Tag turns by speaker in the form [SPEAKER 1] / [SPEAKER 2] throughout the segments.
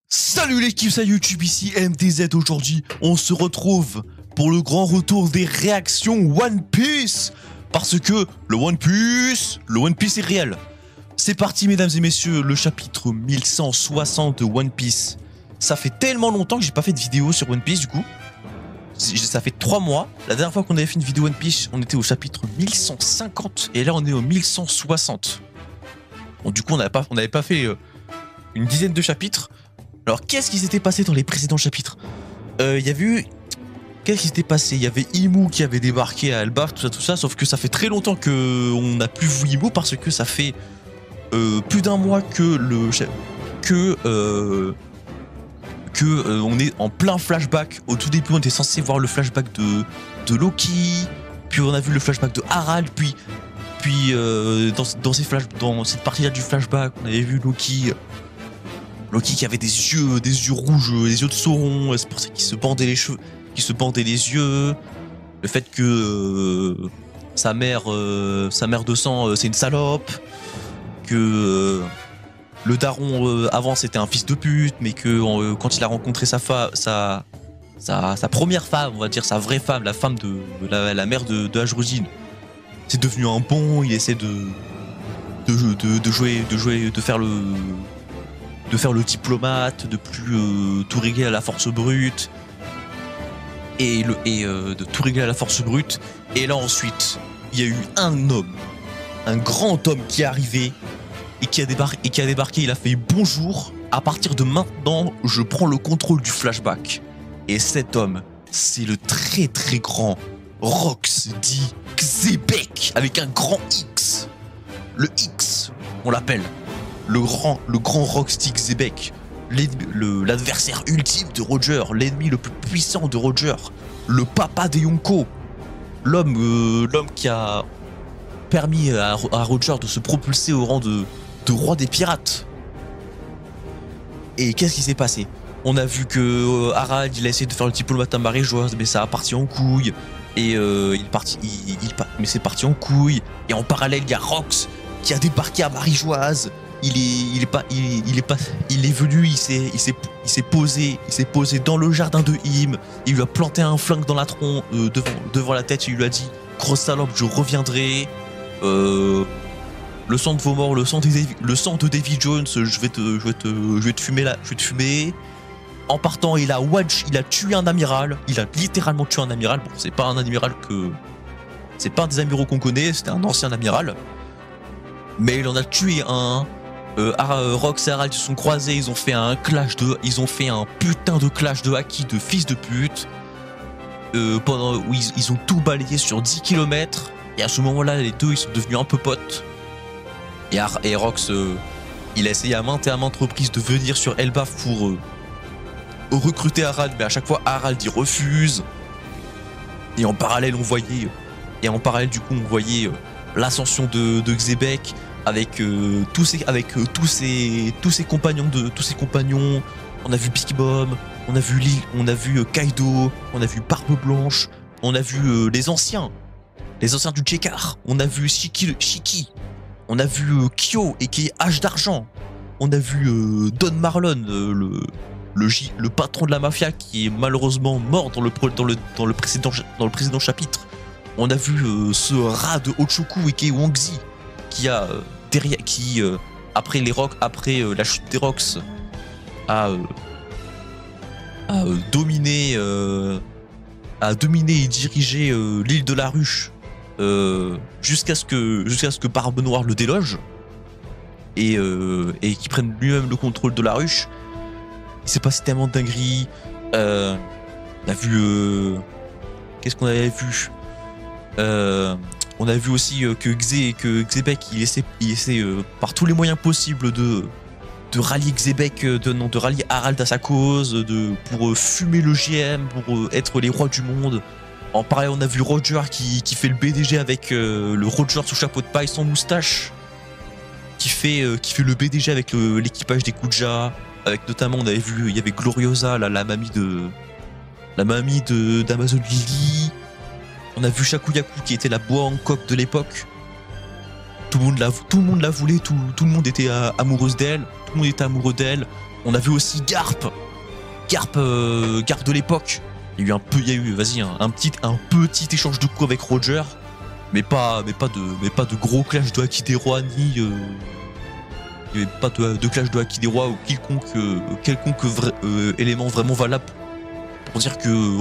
[SPEAKER 1] Salut l'équipe, ça YouTube, ici MTZ. Aujourd'hui, on se retrouve pour le grand retour des réactions One Piece. Parce que le One Piece est réel. C'est parti mesdames et messieurs, le chapitre 1160 de One Piece. Ça fait tellement longtemps que j'ai pas fait de vidéo sur One Piece du coup. Ça fait 3 mois. La dernière fois qu'on avait fait une vidéo One Piece, on était au chapitre 1150. Et là on est au 1160. Bon du coup on n'avait pas fait une dizaine de chapitres. Alors, qu'est-ce qui s'était passé dans les précédents chapitres? Il y avait eu... Qu'est-ce qui s'était passé? Il y avait Imu qui avait débarqué à Elbaf, tout ça, sauf que ça fait très longtemps qu'on n'a plus vu Imu parce que ça fait plus d'un mois que on est en plein flashback. Au tout début, on était censé voir le flashback de Loki, puis on a vu le flashback de Harald, puis dans cette partie-là du flashback, on avait vu Loki qui avait des yeux rouges, des yeux de Sauron, c'est pour ça qu'il se bandait les cheveux, qu'il se bandait les yeux. Le fait que sa mère de sang, c'est une salope, que le daron avant c'était un fils de pute, mais que quand il a rencontré sa première femme, on va dire sa vraie femme, la femme de la mère de Ajrudin, c'est devenu un bon. Il essaie de faire le diplomate, de plus tout régler à la force brute, et de tout régler à la force brute. Et là ensuite, il y a eu un homme, un grand homme qui est arrivé et qui a débarqué. Il a fait bonjour. À partir de maintenant, je prends le contrôle du flashback. Et cet homme, c'est le très très grand Rox dit Xebec avec un grand X. Le X, on l'appelle. Le grand Rockstick Xebec, l'adversaire ultime de Roger, l'ennemi le plus puissant de Roger, le papa des Yonko, l'homme qui a permis à Roger de se propulser au rang de roi des pirates. Et qu'est-ce qui s'est passé? On a vu que Harald, il a essayé de faire le diplomate à maréjoise, mais ça a parti en couille. Et mais c'est parti en couille. Et en parallèle, il y a Rox qui a débarqué à Maréjoise. Il est venu, il s'est posé dans le jardin de Im. Il lui a planté un flingue dans la tronche, devant la tête. Il lui a dit: grosse salope, je reviendrai. Le sang de vos morts, le sang de Davy Jones, je vais te fumer là, je vais te fumer. En partant, il a tué un amiral. Il a littéralement tué un amiral. Bon, c'est pas un amiral c'est pas un des amiraux qu'on connaît. C'était un ancien amiral. Mais il en a tué un. Rox et Harald se sont croisés, ils ont fait un putain de clash de haki de fils de pute, pendant où ils ont tout balayé sur 10 km. Et à ce moment-là, les deux ils sont devenus un peu potes. Et Rox, il a essayé à maintes reprises de venir sur Elbaf pour recruter Harald, mais à chaque fois Harald il refuse. Et en parallèle on voyait l'ascension de Xebec avec tous ses compagnons. On a vu Big Mom, on a vu Kaido, on a vu Barbe Blanche, on a vu les anciens du Tchekar, on a vu Shiki, on a vu Kyo et qui est H d'argent, on a vu Don Marlon, le patron de la mafia qui est malheureusement mort dans le précédent chapitre. On a vu ce rat de Ochoku et qui est Wangzi, qui a après la chute des Rox a dominé et dirigé l'île de la Ruche jusqu'à ce que Barbe Noire le déloge et qu'il prenne lui-même le contrôle de la Ruche. Il s'est passé tellement de dingueries. On a vu qu'est-ce qu'on avait vu? On a vu aussi que Xebec il essaie par tous les moyens possibles de rallier Xebec, de rallier Harald à sa cause, pour fumer le GM, pour être les rois du monde. En pareil, on a vu Roger qui fait le BDG avec le Roger sous chapeau de paille sans moustache, qui fait le BDG avec l'équipage des Kuja, avec notamment on avait vu il y avait Gloriosa, la mamie d'Amazon Lily. On a vu Shakuyaku qui était la Boa Hancock de l'époque. Tout le monde la voulait, tout le monde était amoureuse d'elle, tout le monde était amoureux d'elle. On a vu aussi Garp de l'époque. Il y a eu un petit échange de coups avec Roger, mais pas de gros clash de Akidera ni il n'y avait pas de clash de Akidera ou quelconque élément vraiment valable pour dire que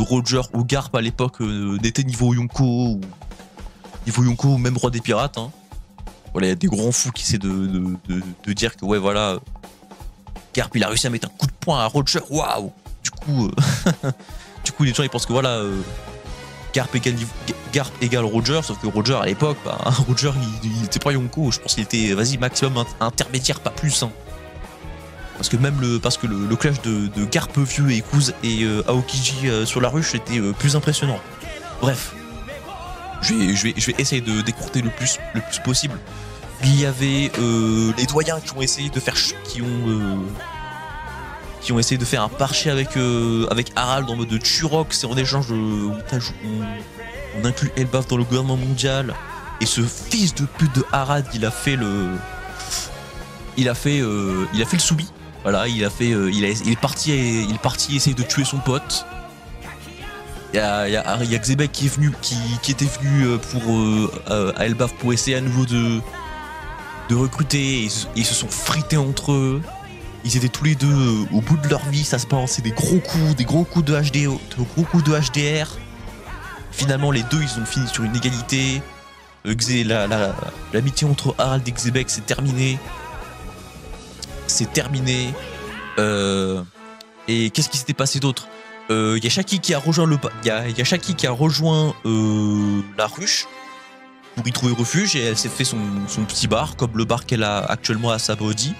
[SPEAKER 1] Roger ou Garp à l'époque n'était niveau Yonko ou même Roi des Pirates. Hein. Voilà, il y a des grands fous qui essaient de dire que ouais voilà, Garp il a réussi à mettre un coup de poing à Roger, waouh. Du coup les gens ils pensent que voilà, Garp égale Roger, sauf que Roger à l'époque, Roger il était pas Yonko, je pense qu'il était maximum intermédiaire, pas plus. Hein. Parce que le clash de Garp vieux et Aokiji sur la ruche était plus impressionnant. Bref. Je vais essayer de décourter le plus possible. Il y avait les doyens qui ont essayé de faire un parché avec Harald en mode Turok. C'est en échange on inclut Elbaf dans le gouvernement mondial. Et ce fils de pute de Harald, il a fait le soubi. Voilà, il est parti essayer de tuer son pote. Il y a Xebec qui était venu à Elbaf pour essayer à nouveau de recruter, et ils se sont frités entre eux. Ils étaient tous les deux au bout de leur vie, ça se balançait des gros coups de HDR. Finalement les deux ils ont fini sur une égalité. L'amitié entre Harald et Xebec c'est terminé. Et qu'est-ce qui s'était passé d'autre? Il y a Shaki qui a rejoint la ruche pour y trouver refuge, et elle s'est fait son petit bar comme le bar qu'elle a actuellement à Sabaody.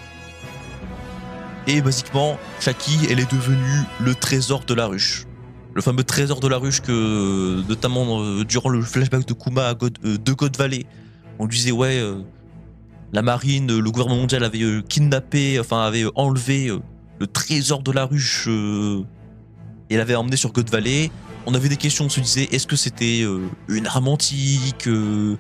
[SPEAKER 1] Et basiquement Shaki elle est devenue le trésor de la ruche, le fameux trésor de la ruche que notamment durant le flashback de Kuma de God Valley on disait ouais la marine, le gouvernement mondial avait avait enlevé le trésor de la ruche et l'avait emmené sur God Valley. On avait des questions, on se disait est-ce que c'était une arme antique, une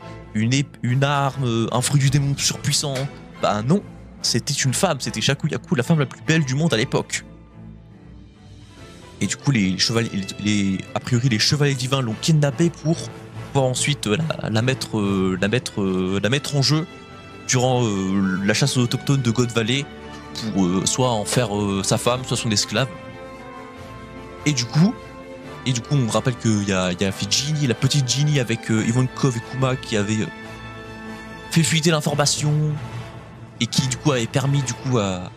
[SPEAKER 1] arme, un fruit du démon surpuissant? Bah non, c'était une femme, c'était Shakuyaku, la femme la plus belle du monde à l'époque. Et du coup les chevaliers divins l'ont kidnappée pour pouvoir ensuite la mettre en jeu durant la chasse aux autochtones de God Valley pour soit en faire sa femme, soit son esclave. Et du coup, on rappelle qu'il y a fait Ginny, la petite Ginny avec Ivankov et Kuma qui avait fait fuiter l'information et qui du coup avait permis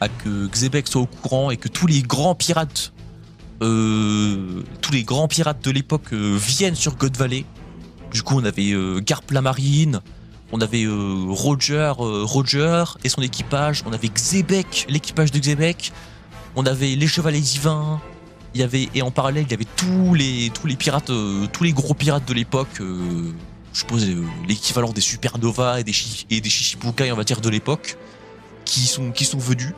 [SPEAKER 1] à que Xebec soit au courant et que tous les grands pirates de l'époque viennent sur God Valley. Du coup, on avait Garp la marine, on avait Roger et son équipage, on avait Xebec, l'équipage de Xebec, on avait les chevaliers divins. Et en parallèle, il y avait tous les pirates, tous les gros pirates de l'époque, je suppose l'équivalent des Supernova et des Shichibukai, on va dire, de l'époque, qui sont venus,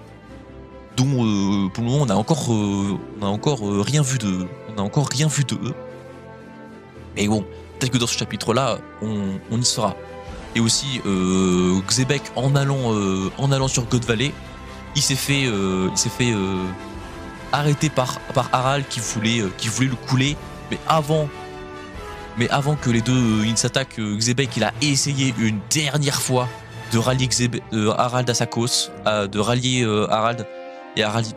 [SPEAKER 1] dont pour le moment on n'a encore rien vu de eux. Mais bon, peut-être que dans ce chapitre-là, on y sera. Et aussi Xebec en allant sur God Valley, il s'est fait arrêté par Harald qui voulait le couler, mais avant que les deux ils s'attaquent, Xebec il a essayé une dernière fois de rallier Harald à sa cause, de rallier Harald, et Harald il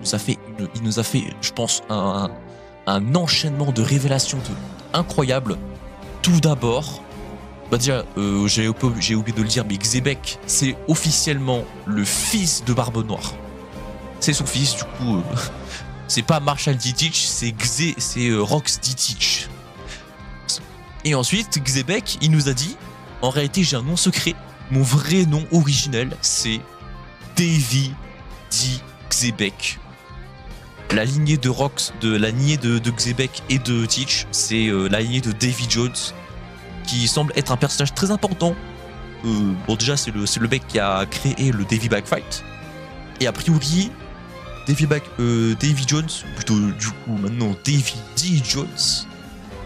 [SPEAKER 1] nous a fait je pense un enchaînement de révélations incroyables. Tout d'abord, déjà j'ai oublié de le dire, mais Xebec c'est officiellement le fils de Barbe Noire. C'est son fils, du coup c'est pas Marshall Ditich, c'est Rox Ditich. Et ensuite, Xebec, il nous a dit, en réalité, j'ai un nom secret. Mon vrai nom originel, c'est Davy D. Xebec. la lignée de Rox, la lignée de Xebec et de Teach, c'est la lignée de Davy Jones, qui semble être un personnage très important. Bon, déjà, c'est le mec qui a créé le Davy Backfight. Et a priori, Davy Jones, ou plutôt du coup maintenant Davy D. Jones,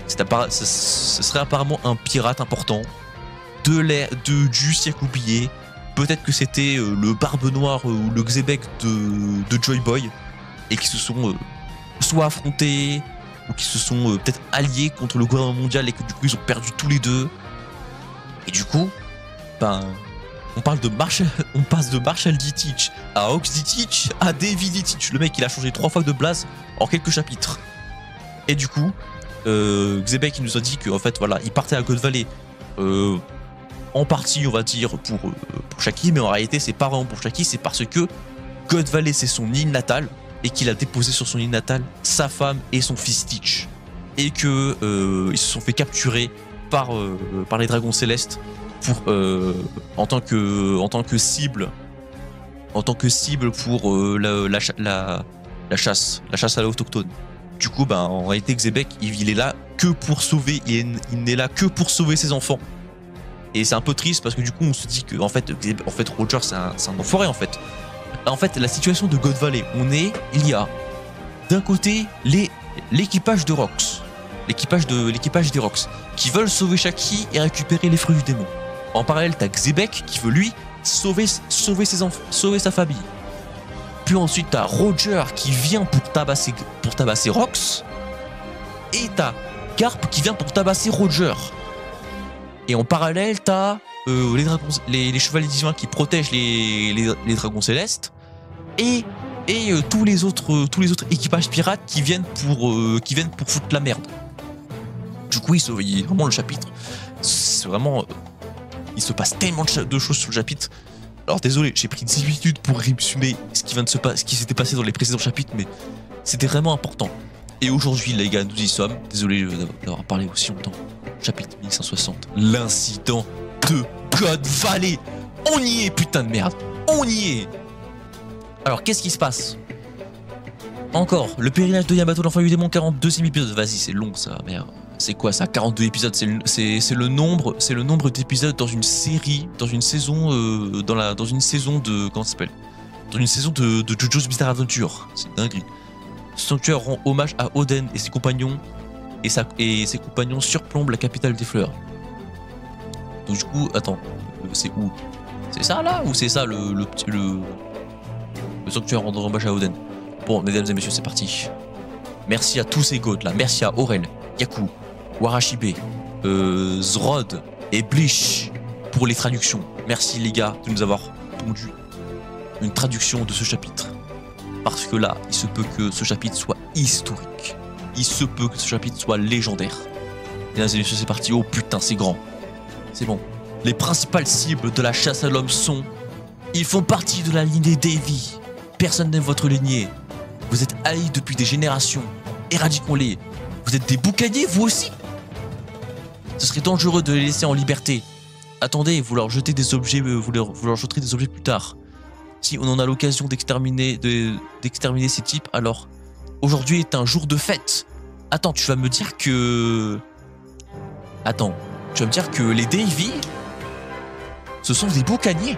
[SPEAKER 1] ce serait apparemment un pirate important du siècle oublié. Peut-être que c'était le Barbe Noire ou le Xebec de Joy Boy, et qui se sont soit affrontés ou qui se sont peut-être alliés contre le gouvernement mondial, et que du coup ils ont perdu tous les deux. Et du coup, ben, on passe de Marshall D. Teach à Ox D. Teach à Davy D. Teach. Le mec, il a changé 3 fois de blase en quelques chapitres. Et du coup, Xebec, il nous a dit qu'en fait, voilà, il partait à God Valley en partie, on va dire, pour Shaki, mais en réalité, c'est pas vraiment pour Shaki, c'est parce que God Valley, c'est son île natale, et qu'il a déposé sur son île natale sa femme et son fils Teach. Et que ils se sont fait capturer par les dragons célestes en tant que cible pour la chasse à l'autochtone. Du coup, ben, en réalité, Xebec, il est là que pour sauver, il n'est là que pour sauver ses enfants. Et c'est un peu triste parce que du coup, on se dit que en fait Roger, c'est un enfoiré en fait. En fait, la situation de God Valley, il y a d'un côté l'équipage de Rox, l'équipage des Rox, qui veulent sauver Shaki et récupérer les fruits du démon. En parallèle, t'as Xebec qui veut lui sauver ses enfants, sauver sa famille. Puis ensuite, t'as Roger qui vient pour tabasser Rox, et t'as Garp qui vient pour tabasser Roger. Et en parallèle, t'as les chevaliers divins qui protègent les dragons célestes, et tous les autres équipages pirates qui viennent pour foutre la merde. Du coup, vraiment le chapitre, c'est vraiment, il se passe tellement de choses sur le chapitre. Alors désolé, j'ai pris 18 minutes pour résumer ce qui s'était passé dans les précédents chapitres, mais c'était vraiment important. Et aujourd'hui, les gars, nous y sommes. Désolé d'avoir parlé aussi longtemps. Chapitre 1160. L'incident de God Valley. On y est, putain de merde. On y est. Alors, qu'est-ce qui se passe? Encore, le pèlerinage de Yamato, l'enfant du démon, 42e épisode. Vas-y, c'est long ça, merde. C'est quoi ça, 42 épisodes? C'est le nombre d'épisodes dans une série, dans une saison de... Comment ça s'appelle? Dans une saison de JoJo's Bizarre Adventure. C'est dingue. Ce sanctuaire rend hommage à Oden et ses compagnons, et ses compagnons surplombent la capitale des fleurs. Donc du coup, attends, c'est où? C'est ça là? Ou c'est ça le sanctuaire rend hommage à Oden? Bon, mesdames et messieurs, c'est parti. Merci à tous ces gods là. Merci à Aurel, Yaku, Warashibe, Zrod et Bleach pour les traductions. Merci les gars de nous avoir pondu une traduction de ce chapitre. Parce que là, il se peut que ce chapitre soit historique. Il se peut que ce chapitre soit légendaire. Mesdames et messieurs, c'est parti. Oh putain, c'est grand. C'est bon. Les principales cibles de la chasse à l'homme sont... Ils font partie de la lignée Davy. Personne n'aime votre lignée. Vous êtes haïs depuis des générations. Éradiquons-les. Vous êtes des boucaniers, vous aussi? Ce serait dangereux de les laisser en liberté. Attendez, vous leur jetez des objets, vous leur jeterez des objets plus tard. Si on en a l'occasion d'exterminer ces types, alors aujourd'hui est un jour de fête. Attends, tu vas me dire que... Attends, tu vas me dire que les Davy, ce sont des boucaniers?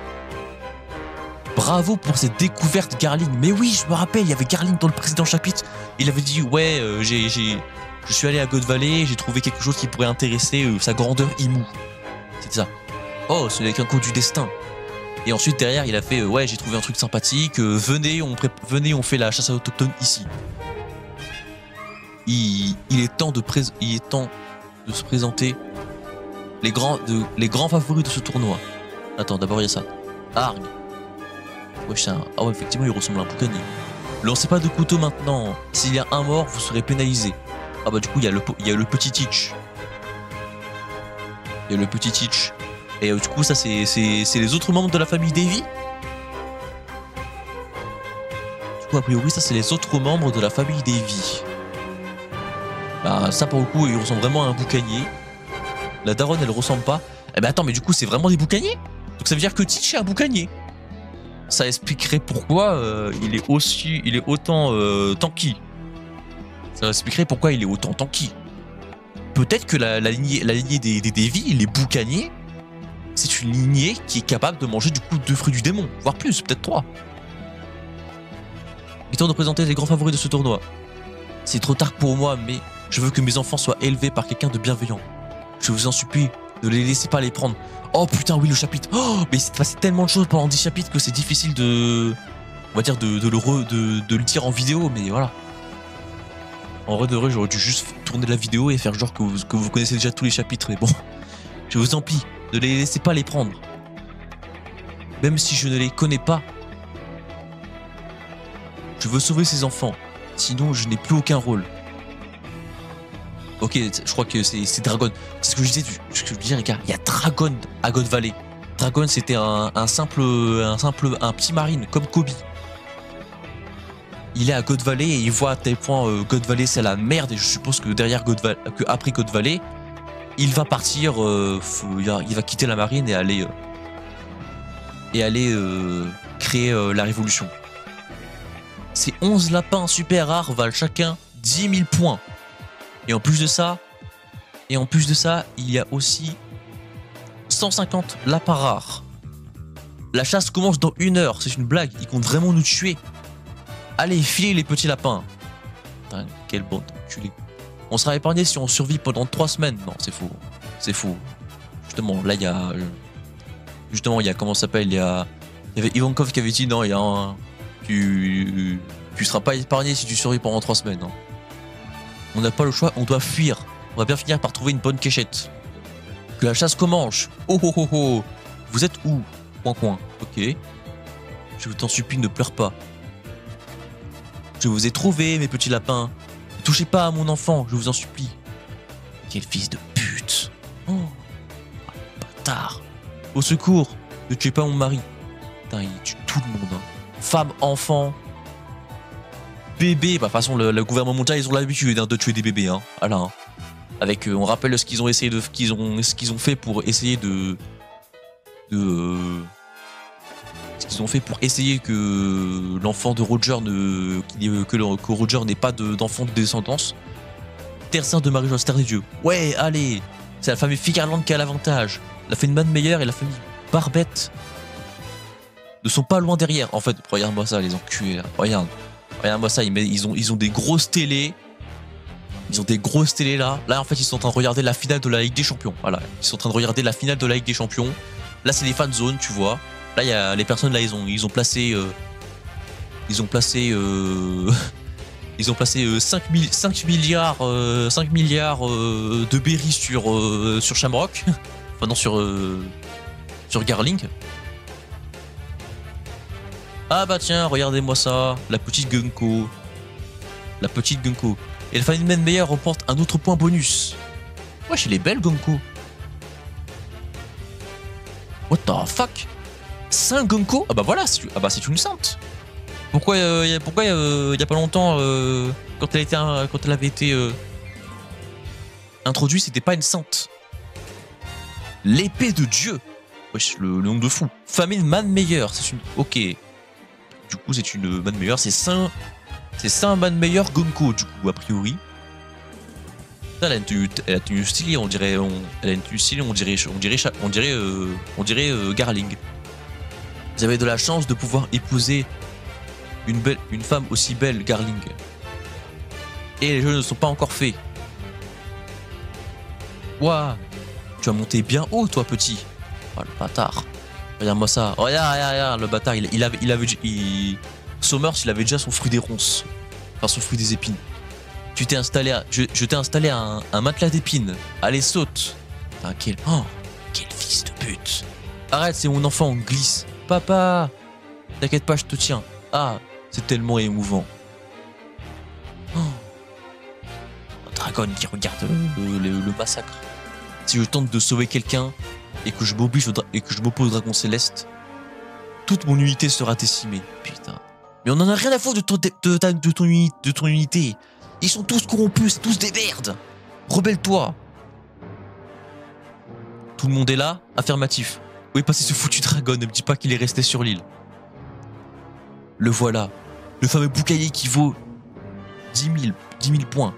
[SPEAKER 1] Bravo pour cette découverte, Garling. Mais oui, je me rappelle, il y avait Garling dans le précédent chapitre. Il avait dit, ouais, je suis allé à God Valley, j'ai trouvé quelque chose qui pourrait intéresser sa grandeur Imu. C'est ça. Oh, ce n'est qu'un coup du destin. Et ensuite, derrière, il a fait, ouais, j'ai trouvé un truc sympathique, venez, on fait la chasse à l'autochtone ici. Il est temps de se présenter les grands favoris de ce tournoi. Attends, d'abord, il y a ça. Arg. Ouais, ah ouais, effectivement, il ressemble à un boucanier. Lancez pas de couteau maintenant. S'il y a un mort, vous serez pénalisé. Ah bah du coup, il y a le petit Teach. Il y a le petit Teach. Et du coup, ça, c'est les autres membres de la famille Davy. Du coup, a priori, ça, c'est les autres membres de la famille Davy. Bah, ça, pour le coup, il ressemble vraiment à un boucanier. La daronne, elle ressemble pas. Eh ben attends, mais du coup, c'est vraiment des boucaniers? Donc ça veut dire que Teach est un boucanier. ça expliquerait pourquoi il est autant tanky. Ça expliquerait pourquoi il est autant tanky. Peut-être que la lignée des Devi, les boucaniers, c'est une lignée qui est capable de manger du coup 2 fruits du démon, voire plus, peut-être 3. Il est temps de présenter les grands favoris de ce tournoi. C'est trop tard pour moi, mais je veux que mes enfants soient élevés par quelqu'un de bienveillant. Je vous en supplie, ne les laissez pas les prendre. Oh putain, oui, le chapitre. Oh, mais il s'est passé tellement de choses pendant 10 chapitres que c'est difficile de... On va dire de le dire en vidéo, mais voilà. En vrai de vrai, j'aurais dû juste tourner la vidéo et faire genre que vous connaissez déjà tous les chapitres, mais bon. Je vous en prie, ne les laissez pas les prendre. Même si je ne les connais pas. Je veux sauver ces enfants, sinon je n'ai plus aucun rôle. Ok, je crois que c'est Dragon. C'est ce que je disais, les gars. Il y a Dragon à God Valley. Dragon, c'était un petit marine, comme Kobe. Il est à God Valley et il voit à tel point God Valley c'est la merde, et je suppose que derrière après God Valley, il va partir, il va quitter la marine et aller créer la révolution. Ces 11 lapins super rares valent chacun 10 000 points. Et en plus de ça, il y a aussi 150 lapins rares. La chasse commence dans 1 heure, c'est une blague, ils comptent vraiment nous tuer. Allez, filez les petits lapins. Putain, quel bon enculé. On sera épargné si on survit pendant 3 semaines. Non, c'est faux. C'est faux. Justement, là, il y a... Justement, il y a... Comment ça s'appelle? Il y avait Ivankov qui avait dit, non, il y a un... Tu seras pas épargné si tu survis pendant 3 semaines. Hein. On n'a pas le choix, on doit fuir. On va bien finir par trouver une bonne cachette. Que la chasse commence. Oh oh oh oh. Vous êtes où? Coin coin. Ok. Je t'en supplie, ne pleure pas. Je vous ai trouvé, mes petits lapins. Ne touchez pas à mon enfant, je vous en supplie. Quel fils de pute. Oh. Bâtard. Au secours, ne tuez pas mon mari. Putain, il tue tout le monde. Hein. Femme, enfant, bébé. Bah, de toute façon, le gouvernement mondial, ils ont l'habitude de tuer des bébés. Hein. Voilà. Hein. Avec, on rappelle ce qu'ils ont essayé de, ce qu'ils ont fait pour essayer ce qu'ils ont fait pour essayer que l'enfant de Roger que Roger n'ait pas d'enfant de descendance. Terre sainte de Marie-Joise, terre des dieux. Ouais, allez. C'est la famille Figarland qui a l'avantage. La famille Manmeyer et la famille Barbette ne sont pas loin derrière. En fait, regarde-moi ça, les enculés là. Regarde-moi ça, ils ont des grosses télés. Ils ont des grosses télés là. Là, en fait, ils sont en train de regarder la finale de la Ligue des Champions. Voilà, ils sont en train de regarder la finale de la Ligue des Champions. Là, c'est les fan zones, tu vois. Là, il y a les personnes là, ils ont placé 5 milliards de berries sur Shamrock. Enfin non, sur Garling. Ah bah tiens, regardez-moi ça, la petite Gunko. Et la famille Manmeyer remporte un autre point bonus. Wesh, elle est belle, Gunko. What the fuck? 5 Gunko? Ah bah voilà, c'est une sainte. Pourquoi il y a pas longtemps, quand elle avait été introduite, c'était pas une sainte. L'épée de Dieu. Wesh, le nom de fou. Famille Manmeyer, c'est une... Ok. Du coup, c'est une Manmeyer, c'est Saint Manmeyer Gunko, du coup, a priori. Elle a une tenue stylée, on dirait Garling. Vous avez de la chance de pouvoir épouser une femme aussi belle, Garling. Et les jeux ne sont pas encore faits. Ouah, tu as monté bien haut, toi, petit. Oh, le bâtard. Regarde-moi ça. Regarde, le bâtard. Somers, il avait déjà son fruit des ronces. Enfin, son fruit des épines. Je t'ai installé un matelas d'épines. Allez, saute. Putain, quel fils de pute. Arrête, c'est mon enfant, on glisse. Papa, t'inquiète pas, je te tiens. Ah, c'est tellement émouvant. Oh. Dragon qui regarde le massacre. Si je tente de sauver quelqu'un et que je m'oppose au dragon céleste, toute mon unité sera décimée. Putain. Mais on en a rien à foutre de ton unité. Ils sont tous corrompus, c'est tous des merdes. Rebelle-toi. Tout le monde est là? Affirmatif. Où est passé ce foutu dragon? Ne me dis pas qu'il est resté sur l'île. Le voilà. Le fameux bouclier qui vaut 10 000 points.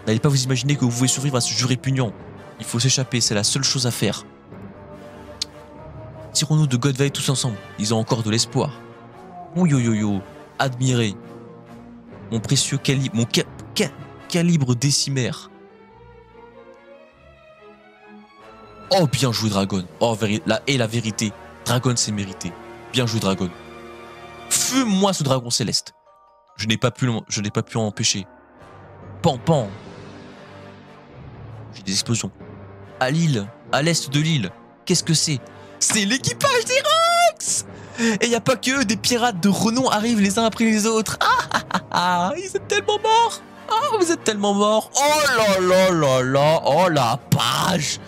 [SPEAKER 1] N'allez pas vous imaginer que vous pouvez survivre à ce jeu répugnant. Il faut s'échapper, c'est la seule chose à faire. Tirons-nous de Godvalley tous ensemble. Ils ont encore de l'espoir. Mon yo-yo-yo, admirez. Mon précieux calibre, calibre décimaire. Oh, bien joué, Dragon. Oh, la vérité. Dragon, c'est mérité. Bien joué, Dragon. Fume-moi ce dragon céleste. Je n'ai pas pu en empêcher. Pan, pan. J'ai des explosions. À l'île, à l'est de l'île. Qu'est-ce que c'est? C'est l'équipage des Rox! Et y a pas que eux, des pirates de renom arrivent les uns après les autres. Ils sont tellement morts. Ah, vous êtes tellement morts. Oh là là là là. Oh la page.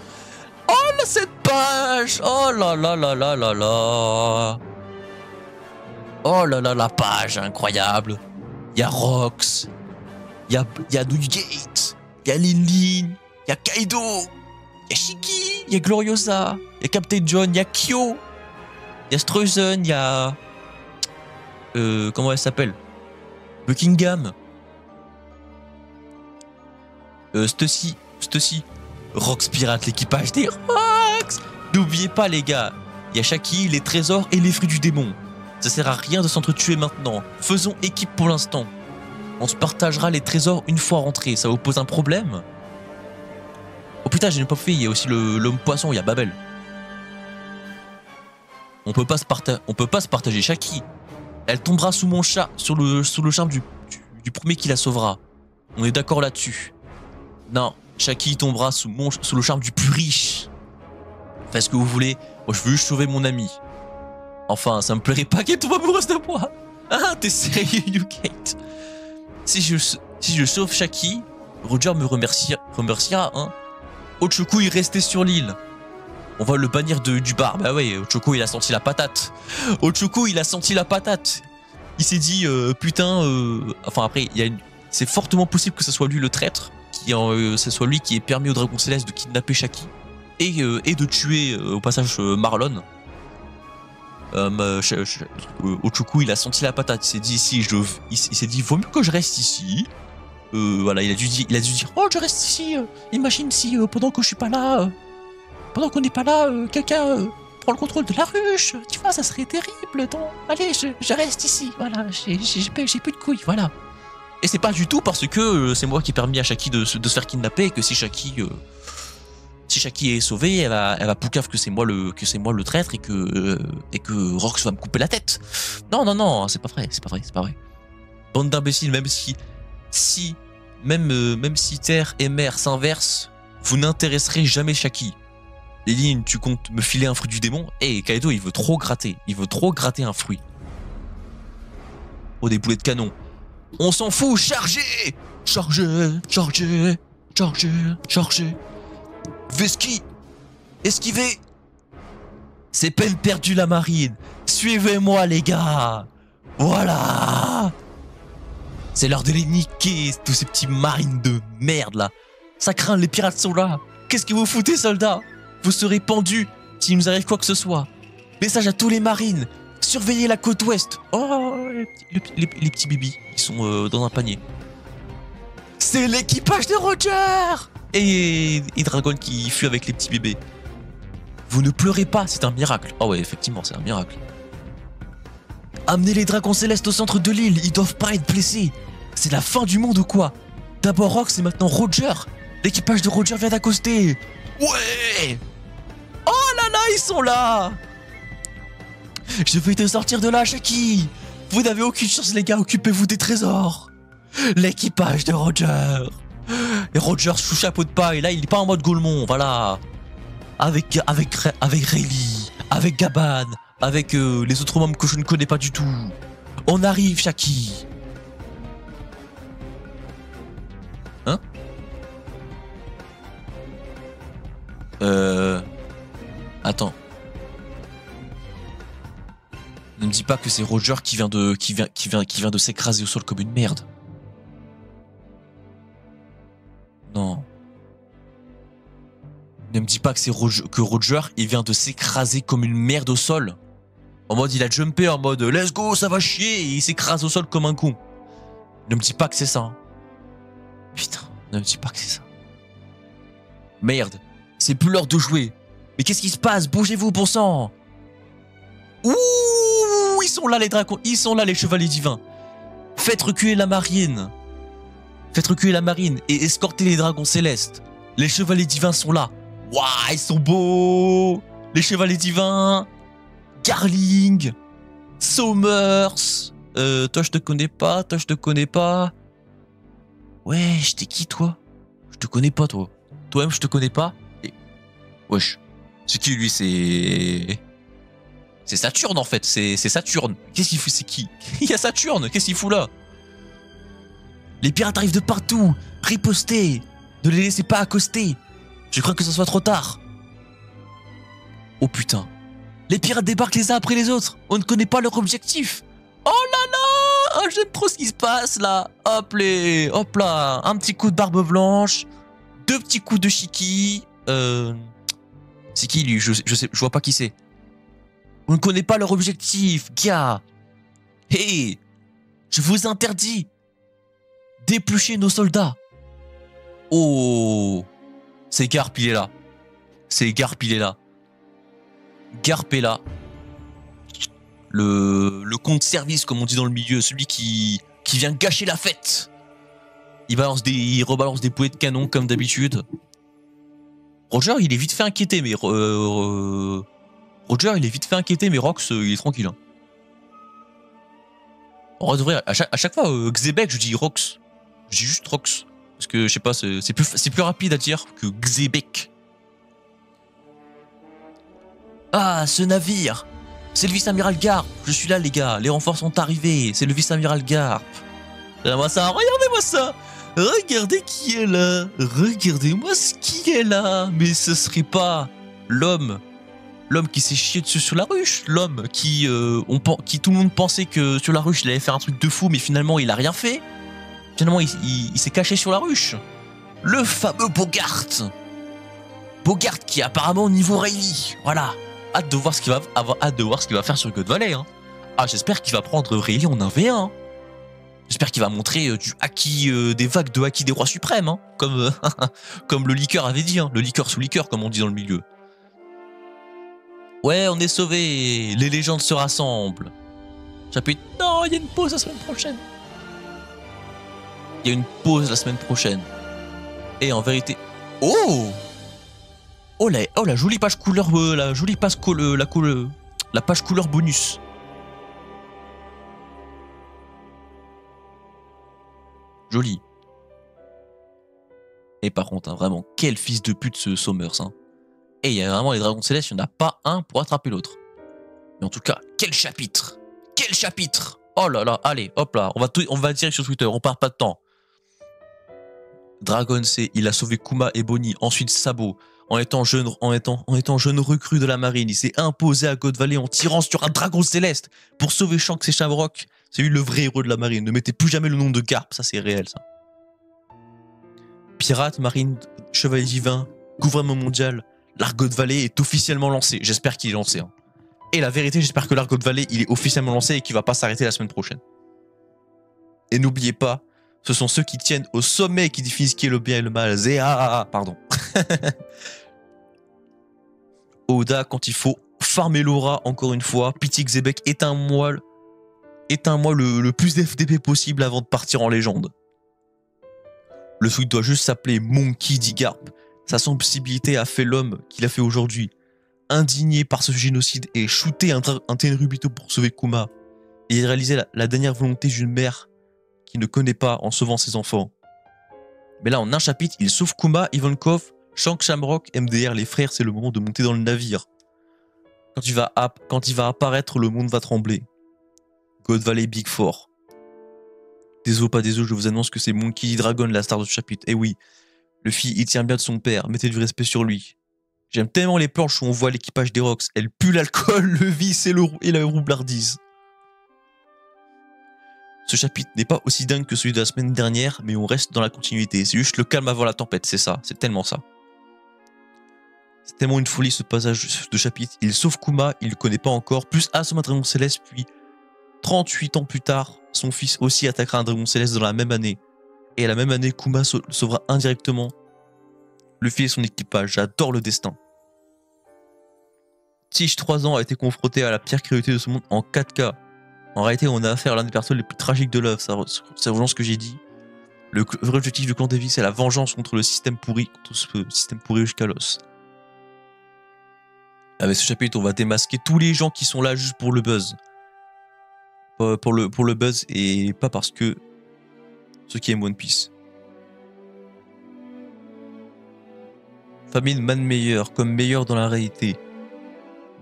[SPEAKER 1] Oh là cette page. Oh là là là là là là. Oh là là la page incroyable. Y a Rox. Y a Nugate. Y a Lin-Lin. Y a Kaido. Y a Shiki. Y a Gloriosa. Y a Captain John. Y a Kyo. Y a Streusen. Y a... comment elle s'appelle? Buckingham. Stussy. Rox Pirate, l'équipage des Rox. N'oubliez pas les gars. Y a Shaki, les trésors et les fruits du démon. Ça sert à rien de s'entretuer maintenant. Faisons équipe pour l'instant. On se partagera les trésors une fois rentrés. Ça vous pose un problème? Oh putain, j'ai pas fait. Il y a aussi l'homme poisson. Il y a Babel. On peut pas se partager Shaki. Elle tombera sous mon chat, sous le charme du premier qui la sauvera. On est d'accord là-dessus. Non, Shaki tombera sous le charme du plus riche. Faites ce que vous voulez. Moi, je veux juste sauver mon ami. Enfin, ça me plairait pas qu'elle tombe amoureuse de moi. Ah, t'es sérieux, Nugate? Si je sauve Shaki, Roger me remerciera, hein. Ochoku est resté sur l'île. On va le bannir du bar. Bah ouais, Ochoku il a senti la patate. Ochoku il a senti la patate. Il s'est dit, putain, enfin après, c'est fortement possible que ce soit lui le traître, ce soit lui qui ait permis au Dragon Céleste de kidnapper Shaki et de tuer au passage Marlon. Ochoku il a senti la patate, il s'est dit il s'est dit vaut mieux que je reste ici. Voilà, il a dû dire oh je reste ici, imagine si pendant que je suis pas là, pendant qu'on n'est pas là, quelqu'un prend le contrôle de la ruche, tu vois ça serait terrible, donc allez je reste ici, voilà, j'ai plus de couilles, voilà. Et c'est pas du tout parce que c'est moi qui ai permis à Shaki de se faire kidnapper et que si Shaki est sauvé, elle va poucave que c'est moi le traître et que Rox va me couper la tête. Non, c'est pas vrai. Bande d'imbéciles, même si terre et mer s'inversent, vous n'intéresserez jamais Shaki. Léline, tu comptes me filer un fruit du démon? Kaido, il veut trop gratter un fruit. Oh, des boulets de canon. On s'en fout, chargez! Chargez! Veski, esquivez. C'est peine perdue la marine. Suivez-moi les gars. Voilà. C'est l'heure de les niquer, tous ces petits marines de merde là. Ça craint, les pirates sont là. Qu'est-ce que vous foutez soldats? Vous serez pendus s'il nous arrive quoi que ce soit. Message à tous les marines. Surveillez la côte ouest. Oh, les petits bébés, ils sont dans un panier. C'est l'équipage de Roger. Et Dragon qui fuit avec les petits bébés. Vous ne pleurez pas, c'est un miracle. Ah ouais, effectivement, c'est un miracle. Amenez les dragons célestes au centre de l'île, ils doivent pas être blessés. C'est la fin du monde ou quoi? D'abord Rox et maintenant Roger. L'équipage de Roger vient d'accoster. Ouais. Oh là là, ils sont là. Je vais te sortir de là, Shaki. Vous n'avez aucune chance les gars, occupez-vous des trésors. L'équipage de Roger. Et Roger sous chapeau de paille, là il est pas en mode Golemon, voilà. Avec Rayleigh, avec Gaban, avec les autres membres que je ne connais pas du tout. On arrive, Shaki. Hein? Attends. Ne me dis pas que c'est Roger qui vient de s'écraser au sol comme une merde. Non. Ne me dis pas que c'est Roger, il vient de s'écraser comme une merde au sol. En mode, il a jumpé en mode let's go, ça va chier, et il s'écrase au sol comme un con. Ne me dis pas que c'est ça. Hein. Putain, ne me dis pas que c'est ça. Merde, c'est plus l'heure de jouer. Mais qu'est-ce qui se passe? Bougez-vous, bon sang. Ouh, ils sont là les dragons, ils sont là les chevaliers divins. Faites reculer la marine. Faites reculer la marine et escortez les dragons célestes. Les chevaliers divins sont là. Waouh, ils sont beaux. Les chevaliers divins. Garling. Somers. Toi je te connais pas, toi je te connais pas. Ouais, t'es qui toi? Je te connais pas toi. Toi-même je te connais pas. Et... wesh. C'est qui lui? C'est Saturne en fait, c'est Saturne. Qu'est-ce qu'il fout? C'est qui? Il y a Saturne, qu'est-ce qu'il fout là? Les pirates arrivent de partout. Ripostez. Ne les laissez pas accoster. Je crois que ce soit trop tard. Oh putain. Les pirates débarquent les uns après les autres. On ne connaît pas leur objectif. Oh là là. Oh, j'aime trop ce qui se passe là. Hop les. Hop là. Un petit coup de barbe blanche. 2 petits coups de Shiki. C'est qui lui? Je vois pas qui c'est. On ne connaît pas leur objectif, gars. Hé, je vous interdis d'éplucher nos soldats. Oh, c'est Garp, il est là. C'est Garp, il est là. Garp est là. Le compte-service, comme on dit dans le milieu, celui qui vient gâcher la fête. Il rebalance des bouées de canon comme d'habitude. Roger, il est vite fait inquiété, mais Roger, il est vite fait inquiété, mais Rox, il est tranquille. Hein. En vrai, à chaque fois, Xebec, je dis Rox. Je dis juste Rox. Parce que, je sais pas, c'est plus rapide à dire que Xebec. Ah, ce navire! C'est le vice-amiral Garp. Je suis là, les gars. Les renforts sont arrivés. C'est le vice-amiral Garp. Regardez-moi ça, regardez-moi ça! Regardez qui est là! Regardez-moi ce qui est là! Mais ce serait pas l'homme qui s'est chié dessus sur la ruche, l'homme qui tout le monde pensait que sur la ruche il allait faire un truc de fou, mais finalement il a rien fait. Finalement il s'est caché sur la ruche. Le fameux Bogart. Bogart qui est apparemment au niveau Rayleigh. Voilà. Hâte de voir ce qu'il va faire sur God Valley. Hein. Ah, j'espère qu'il va prendre Rayleigh en 1v1. J'espère qu'il va montrer du haki, des vagues de haki des rois suprêmes, hein, comme le liqueur avait dit, hein, le liqueur sous liqueur comme on dit dans le milieu. Ouais, on est sauvés. Les légendes se rassemblent. Chapitre. Non, il y a une pause la semaine prochaine. Il y a une pause la semaine prochaine. Et en vérité. Oh, la jolie page couleur. La jolie page la page couleur bonus. Joli. Et par contre, hein, vraiment, quel fils de pute ce Somers. Hein. Et il y a vraiment les dragons célestes, il n'y en a pas un pour attraper l'autre. Mais en tout cas, quel chapitre! Quel chapitre! Oh là là, allez, hop là, on va direct sur Twitter, on perd pas de temps. Dragon C, il a sauvé Kuma et Bonnie, ensuite Sabo. En étant jeune recrue de la marine, il s'est imposé à God Valley en tirant sur un dragon céleste pour sauver Shanks et Shamrock. C'est lui le vrai héros de la marine. Ne mettez plus jamais le nom de Garp, ça c'est réel ça. Pirate, marine, chevalier divin, gouvernement mondial. L'Argot Valley est officiellement lancé. J'espère qu'il est lancé. Hein. Et la vérité, j'espère que l'Argot Valley, il est officiellement lancé et qu'il va pas s'arrêter la semaine prochaine. Et n'oubliez pas, ce sont ceux qui tiennent au sommet qui définissent ce qui est le bien et le mal. Zéa, pardon. Oda, quand il faut farmer Laura, encore une fois. Pity Xebec, éteins-moi le plus d'FDP possible avant de partir en légende. Le truc doit juste s'appeler Monkey D. Garp. Sa sensibilité a fait l'homme qu'il a fait aujourd'hui. Indigné par ce génocide et shooté un Tenryubito pour sauver Kuma. Et réaliser la dernière volonté d'une mère qui ne connaît pas en sauvant ses enfants. Mais là, en un chapitre, il sauve Kuma, Ivankov, Shanks, Shamrock, MDR, les frères, c'est le moment de monter dans le navire. Quand il va apparaître, le monde va trembler. God Valley Big Four. Désolé, pas désolé, je vous annonce que c'est Monkey D. Dragon, la star de ce chapitre. Eh oui, le fils, il tient bien de son père, mettez du respect sur lui. J'aime tellement les planches où on voit l'équipage des Rocks. Elle pue l'alcool, le vice et la roublardise. Ce chapitre n'est pas aussi dingue que celui de la semaine dernière, mais on reste dans la continuité. C'est juste le calme avant la tempête, c'est ça, c'est tellement ça. C'est tellement une folie ce passage de chapitre. Il sauve Kuma, il le connaît pas encore, plus assomme un dragon céleste, puis 38 ans plus tard, son fils aussi attaquera un dragon céleste dans la même année. Et à la même année, Kuma sauvera indirectement le fils et son équipage. J'adore le destin. Tige, 3 ans, a été confronté à la pire cruauté de ce monde en 4K. En réalité, on a affaire à l'un des persos les plus tragiques de l'œuvre. Ça rejoint ce que j'ai dit. Le vrai objectif du clan Davis, c'est la vengeance contre le système pourri, contre ce système pourri jusqu'à l'os. Avec ce chapitre, on va démasquer tous les gens qui sont là juste pour le buzz. Pour le buzz et pas parce que ceux qui aiment One Piece. Famine man meilleur, comme meilleur dans la réalité.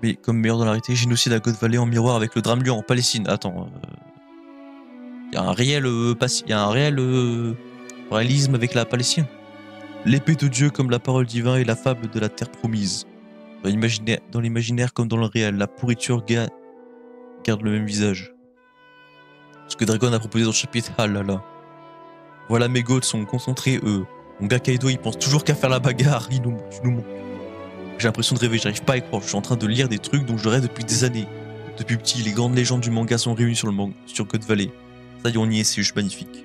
[SPEAKER 1] Mais comme meilleur dans la réalité, génocide à God Valley en miroir avec le drame lieu en Palestine. Attends. Il y a un réel réalisme avec la Palestine. L'épée de Dieu comme la parole divine et la fable de la terre promise. Dans l'imaginaire comme dans le réel, la pourriture garde le même visage. Ce que Dragon a proposé dans le chapitre, ah là là. Voilà, mes goats sont concentrés, eux. Mon gars Kaido, il pense toujours qu'à faire la bagarre. Tu nous manques. J'ai l'impression de rêver, j'arrive pas à y croire. Je suis en train de lire des trucs dont je rêve depuis des années. Depuis petit, les grandes légendes du manga sont réunies sur God Valley. Ça y est, on y est, c'est juste magnifique.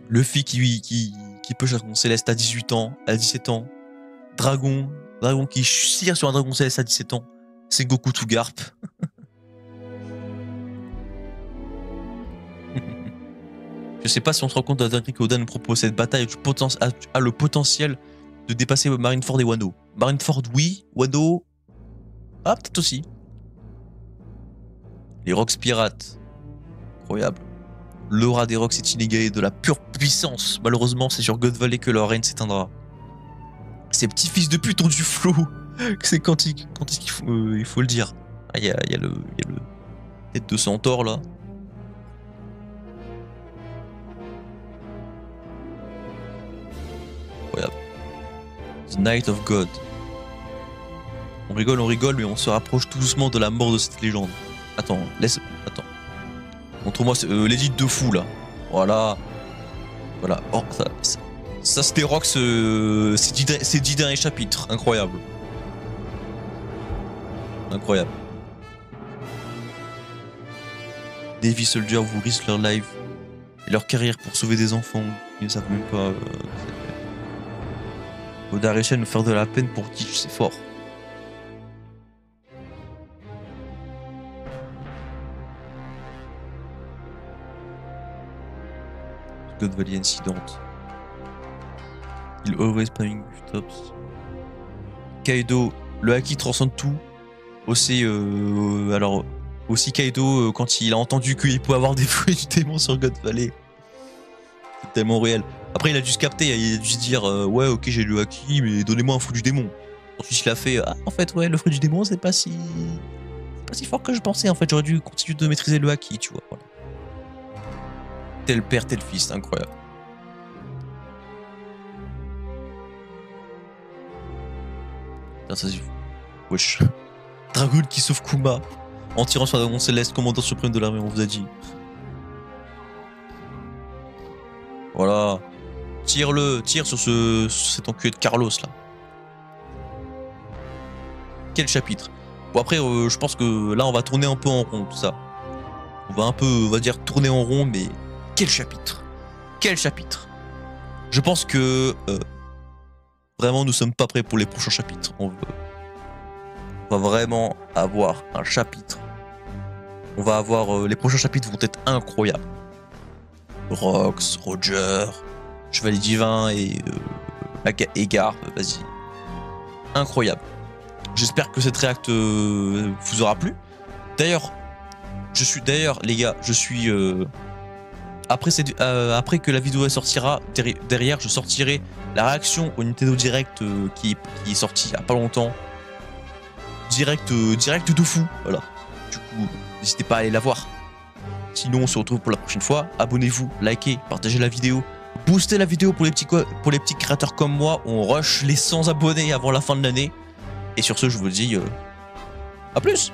[SPEAKER 1] Luffy qui pêche un dragon céleste à 18 ans, à 17 ans. Dragon qui tire sur un dragon céleste à 17 ans. C'est Goku tout Garp. Je sais pas si on se rend compte de la dinguerie qu'Oda nous propose. Cette bataille a le potentiel de dépasser Marineford et Wano. Marineford, oui. Wano, ah, peut-être aussi. Les Rocks pirates. Incroyable. L'aura des Rocks est inégalée, de la pure puissance. Malheureusement, c'est sur God Valley que leur règne s'éteindra. Ces petits fils de pute ont du flow. C'est quand est-ce qu'il faut le dire. Ah, il y a le tête de centaure là. Incroyable. The Night of God. On rigole, mais on se rapproche tout doucement de la mort de cette légende. Attends. Montre-moi l'édite de fou là. Voilà. Oh, ça c'était Rock, ces 10 derniers chapitres. Incroyable. Navy Soldier vous risquent leur life et leur carrière pour sauver des enfants. Ils ne savent même pas. Oda réussit à nous faire de la peine pour Tige, c'est fort. God Valley Incident. Il always playing with tops. Kaido, le haki transcende tout. Aussi Kaido, quand il a entendu qu'il pouvait avoir des fruits du démon sur God Valley. C'est tellement réel. Après, il a dû se capter, il a dû se dire ouais, ok, j'ai le haki, mais donnez-moi un fruit du démon. Ensuite, il a fait en fait, ouais, le fruit du démon, c'est pas si fort que je pensais. En fait, j'aurais dû continuer de maîtriser le haki, tu vois. Voilà. Tel père, tel fils, incroyable. Putain, ça c'est fou. Wesh. Dragoon qui sauve Kuma en tirant sur un dragon céleste, commandant suprême de l'armée, on vous a dit. Voilà. Tire sur cet enculé de Carlos là. Quel chapitre. Bon après, je pense que là on va tourner un peu en rond tout ça. On va dire tourner en rond, mais quel chapitre. Je pense que vraiment nous sommes pas prêts pour les prochains chapitres. On va vraiment avoir un chapitre. Les prochains chapitres vont être incroyables. Rox, Roger, Chevalier Divin et Garp, vas-y. Incroyable. J'espère que cette réact vous aura plu. D'ailleurs, les gars, je suis après que la vidéo sortira, derrière je sortirai la réaction au Nintendo Direct qui est sorti il y a pas longtemps. Direct de fou, voilà. Du coup, n'hésitez pas à aller la voir. Sinon, on se retrouve pour la prochaine fois. Abonnez-vous, likez, partagez la vidéo. Boostez la vidéo pour les petits créateurs comme moi. On rush les 100 abonnés avant la fin de l'année. Et sur ce, je vous dis à plus.